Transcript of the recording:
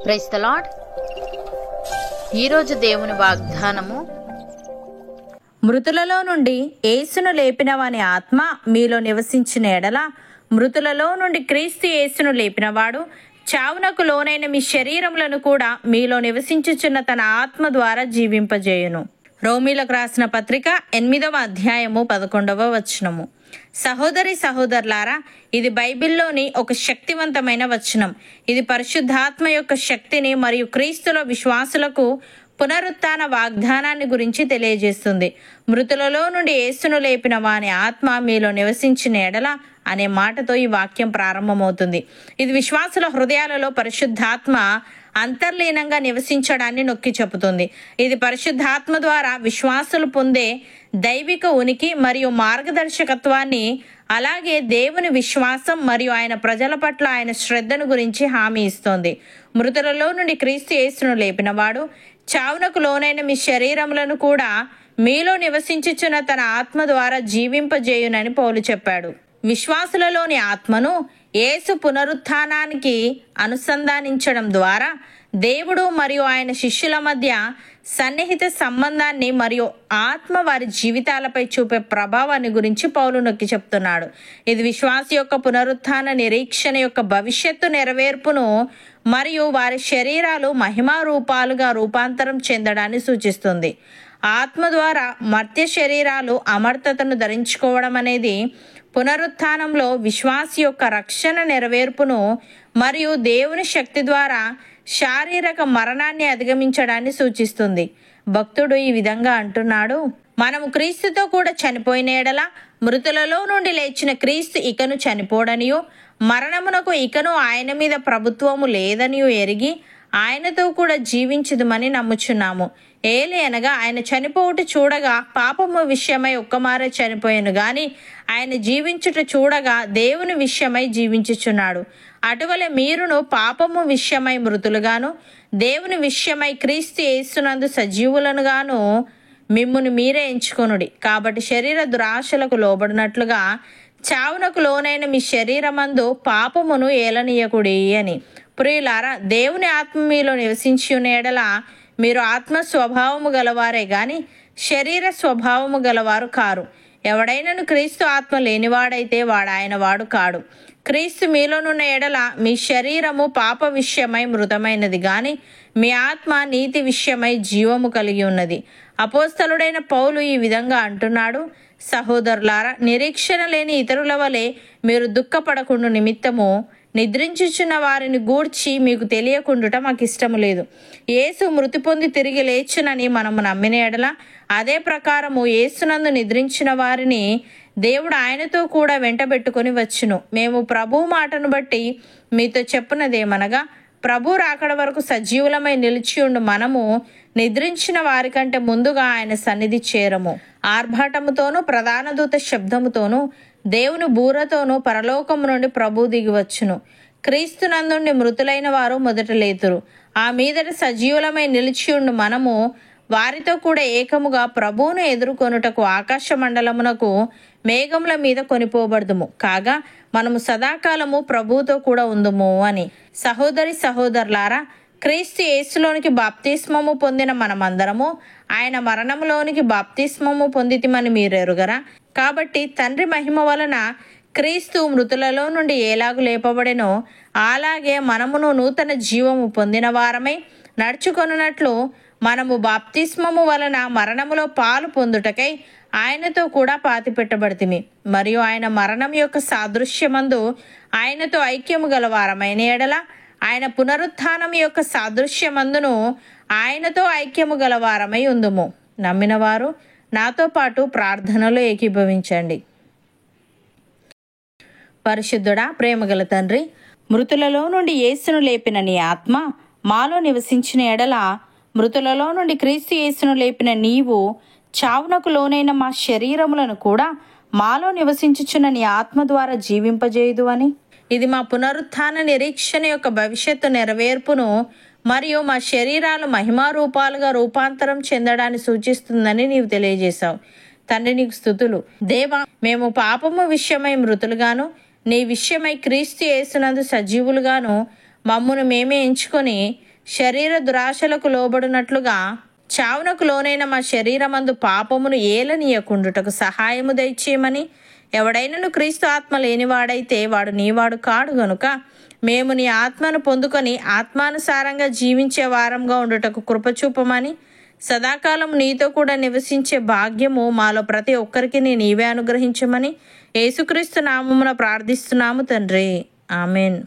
Praise the lord. ఈరోజు దేవుని వాగ్దానము, మృతులలో నుండి యేసును లేపిన వాని ఆత్మ మీలో నివసించిన ఎడల, మృతులలో నుండి క్రీస్తు యేసును లేపినవాడు చావునకు లోనైన మీ శరీరములను కూడా మీలో నివసించుచున్న తన ఆత్మ ద్వారా జీవింపజేయును. రోమీలకు రాసిన పత్రిక 8వ అధ్యాయము 11వ వచనము. సహోదరి సహోదరులారా, ఇది బైబిల్లోని ఒక శక్తివంతమైన వచనం. ఇది పరిశుద్ధాత్మ యొక్క శక్తిని మరియు క్రీస్తులో విశ్వాసులకు పునరుత్థాన వాగ్దానాన్ని గురించి తెలియజేస్తుంది. మృతులలో నుండి యేసును లేపిన వాని ఆత్మ మీలో నివసించిన ఎడల అనే మాటతో ఈ వాక్యం ప్రారంభమవుతుంది. ఇది విశ్వాసుల హృదయాలలో పరిశుద్ధాత్మ అంతర్లీనంగా నివసించడాన్ని నొక్కి చెబుతుంది. ఇది పరిశుద్ధాత్మ ద్వారా విశ్వాసులు పొందే దైవిక ఉనికి మరియు మార్గదర్శకత్వాన్ని, అలాగే దేవుని విశ్వాసం మరియు ఆయన ప్రజల పట్ల ఆయన శ్రద్ధను గురించి హామీ ఇస్తోంది. మృతులలో నుండి క్రీస్తు యేసును లేపినవాడు చావునకు లోనైన మీ శరీరములను కూడా మీలో నివసించుచున్న తన ఆత్మ ద్వారా జీవింపజేయునని పౌలు చెప్పాడు. విశ్వాసులలోని ఆత్మను యేసు పునరుత్థానానికి అనుసంధానించడం ద్వారా దేవుడు మరియు ఆయన శిష్యుల మధ్య సన్నిహిత సంబంధాన్ని మరియు ఆత్మ వారి జీవితాలపై చూపే ప్రభావాన్ని గురించి పౌలు నొక్కి చెప్తున్నాడు. ఇది విశ్వాస యొక్క పునరుత్థాన నిరీక్షణ యొక్క భవిష్యత్తు నెరవేర్పును మరియు వారి శరీరాలు మహిమా రూపాలుగా రూపాంతరం చెందడాన్ని సూచిస్తుంది. ఆత్మ ద్వారా మర్త్య శరీరాలు అమర్తతను ధరించుకోవడం అనేది పునరుత్థానంలో విశ్వాసి యొక్క రక్షణ నెరవేర్పును మరియు దేవుని శక్తి ద్వారా శారీరక మరణాన్ని అధిగమించడాన్ని సూచిస్తుంది. భక్తుడు ఈ విధంగా అంటున్నాడు: మనము క్రీస్తుతో కూడా చనిపోయిన ఎడల మృతులలో నుండి లేచిన క్రీస్తు ఇకను చనిపోడనియు, మరణమునకు ఇకను ఆయన మీద ప్రభుత్వము లేదనియు ఎరిగి ఆయనతో కూడా జీవించుదుమని నమ్ముచున్నాము. ఏలయనగా ఆయన చనిపోవుట చూడగా పాపము విషయమై ఒక్కమారే చనిపోయాను గాని ఆయన జీవించుట చూడగా దేవుని విషయమై జీవించుచున్నాడు. అటువలే మీరును పాపము విషయమై మృతులుగాను, దేవుని విషయమై క్రీస్తు యేసునందు సజీవులనుగాను మిమ్మును మీరే ఎంచుకొనుడి. కాబట్టి శరీర దురాశలకు లోబడినట్లుగా చావునకు లోనైన మీ శరీరమందు పాపమును ఏలనీయకుడి అని. ప్రియులారా, దేవుని ఆత్మ మీలో నివసించి ఉన్న ఎడల మీరు ఆత్మ స్వభావము గలవారే గాని శరీర స్వభావము గలవారు కారు. ఎవడైనను క్రీస్తు ఆత్మ లేనివాడైతే వాడు ఆయన వాడు కాడు. క్రీస్తు మీలోనున్న ఎడల మీ శరీరము పాప విషయమై మృతమైనది గాని మీ ఆత్మ నీతి విషయమై జీవము కలిగి ఉన్నది. అపోస్తలుడైన పౌలు ఈ విధంగా అంటున్నాడు: సహోదరులారా, నిరీక్షణ లేని ఇతరుల వలె మీరు దుఃఖపడకుండా నిమిత్తము నిద్రించుచున్న వారిని గూర్చి మీకు తెలియకుండుట మాకు ఇష్టము లేదు. యేసు మృతి పొంది తిరిగి లేచునని మనము నమ్మిన ఎడల అదే ప్రకారము యేసునందు నిద్రించిన వారిని దేవుడు ఆయనతో కూడా వెంటబెట్టుకొని వచ్చును. మేము ప్రభు మాటను బట్టి మీతో చెప్పునదేమనగా, ప్రభు రాకడ వరకు సజీవులమై నిలిచి ఉండు మనము నిద్రించిన వారికంటే ముందుగా ఆయన సన్నిధి చేరము. ఆర్భాటముతోనూ ప్రధాన దూత శబ్దముతోనూ దేవుని బూరతోనూ పరలోకము నుండి ప్రభు దిగివచ్చును. క్రీస్తునందుండి మృతులైన వారు మొదట లేతురు. ఆ మీదట సజీవులమై నిలిచి ఉండు మనము వారితో కూడా ఏకముగా ప్రభువును ఎదుర్కొనుటకు ఆకాశ మండలమునకు మేఘముల మీద కొనిపోబడదుము. కాగా మనము సదాకాలము ప్రభువుతో కూడా ఉందుము అని. సహోదరి సహోదరులారా, క్రీస్తు యేసులోనికి బాప్తిస్మము పొందిన మనమందరము ఆయన మరణములోనికి బాప్తిస్మము పొందితిమని మీరు ఎరుగరా? కాబట్టి తండ్రి మహిమ వలన క్రీస్తు మృతులలో నుండి ఎలాగు లేపబడెనో అలాగే మనమును నూతన జీవము పొందిన వారమై నడుచుకొనున్నట్లు మనము బాప్తిస్మము వలన మరణములో పాలు పొందుటకై ఆయనతో కూడా పాతిపెట్టబడితిమి. మరియు ఆయన మరణం యొక్క సాదృశ్యమందు ఆయనతో ఐక్యము గల వారమైన ఎడల ఆయన పునరుత్థానం యొక్క సాదృశ్యమందును ఆయనతో ఐక్యము గల వారమై ఉందుము. నమ్మిన వారు నాతో పాటు ప్రార్థనలో ఏకీభవించండి. పరిశుద్ధుడా, ప్రేమగల తండ్రి, మృతులలో నుండి యేసును లేపిన నీ ఆత్మ మాలో నివసించిన ఎడల మృతులలో నుండి క్రీస్తు యేసును లేపిన నీవు చావునకు లోనైన మా శరీరములను కూడా మాలో నివసించుచున్న నీ ఆత్మ ద్వారా జీవింపజేయదు అని. ఇది మా పునరుత్థాన నిరీక్షణ యొక్క భవిష్యత్తు నెరవేర్పును మరియు మా శరీరాలు మహిమా రూపాలుగా రూపాంతరం చెందడాన్ని సూచిస్తుందని నీవు తెలియజేశావు. తండ్రి, నీకు స్తుతులు. దేవా, మేము పాపము విషయమై మృతులుగాను నీ విషయమై క్రీస్తు యేసునందు సజీవులుగాను మమ్మును మేమే ఎంచుకొని శరీర దురాశలకు లోబడినట్లుగా చావునకు లోనైన మా శరీరమందు పాపమును ఏలనీయకుండుటకు సహాయము దయచేయమని. ఎవడైనను క్రీస్తు ఆత్మ లేనివాడైతే వాడు నీవాడు కాడు గనుక మేము నీ ఆత్మను పొందుకొని ఆత్మానుసారంగా జీవించే వారంగా ఉండుటకు కృపచూపమని. సదాకాలం నీతో కూడా నివసించే భాగ్యము మాలో ప్రతి ఒక్కరికి నీవే అనుగ్రహించమని యేసుక్రీస్తు నామమున ప్రార్థిస్తున్నాము తండ్రి. ఆమెన్.